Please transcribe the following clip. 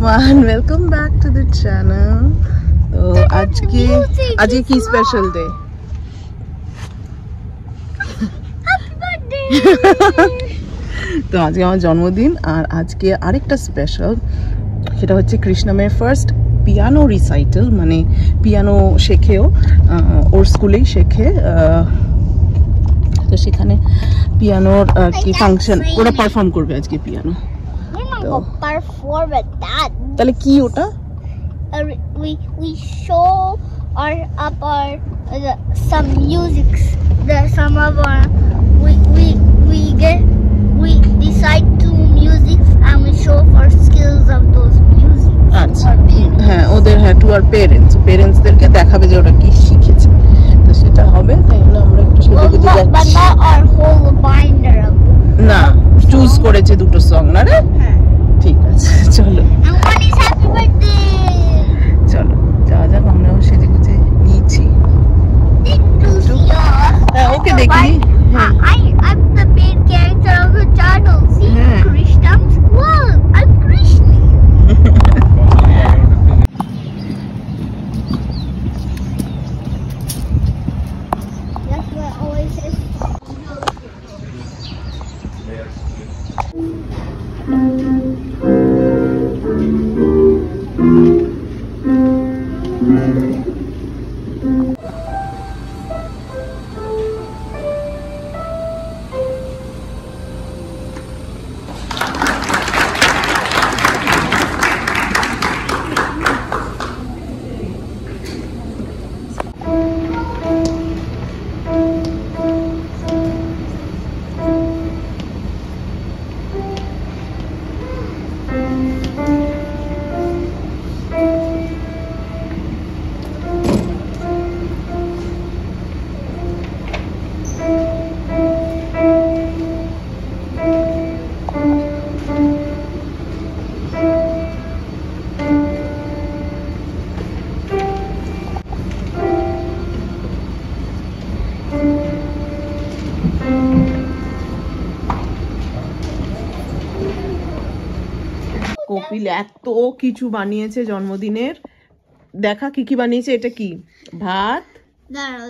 everyone, welcome back to the channel. So आज की special day. Happy birthday! তো আজকে আমার জন্মদিন আর আজকে আরেকটা স্পেশাল, সেটা হচ্ছে কৃষ্ণমের ফার্স্ট পিয়ানো রিসাইটাল, মানে পিয়ানো শেখেও, ওর স্কুলেই শেখে। তো সেখানে পিয়ানোর কি ফাংশন, ওরা পারফর্ম করবে আজকে পিয়ানো। তাহলে কি ওটা? We show our some musics. Some of our we decide to music and we show our skills of those music. আচ্ছা, হ্যাঁ ওদের, হ্যাঁ টু আর পেরেন্টসদেরকে দেখাবে যে ওরা কি শিখেছে। তো সেটা হবে, তাই জন্য আমরা একটু সেজেগুজে যাচ্ছি। But not our whole binder of না, চুজ করেছে দুটো সং না রে? হ্যাঁ ঠিক আছে, চলো। And one is happy birthday. চলো যাওয়া যাক, আমরাও সেজেগুজে নিয়েছি। হ্যাঁ ওকে দেখি। I'm the main character of the channel. See, Krishnam's world. I'm Krishna. That's what always says. Kapil এত কিছু বানিয়েছে জন্মদিনের, দেখা কি কি বানিয়েছে। এটা কি? ভাত, দাঁড়াও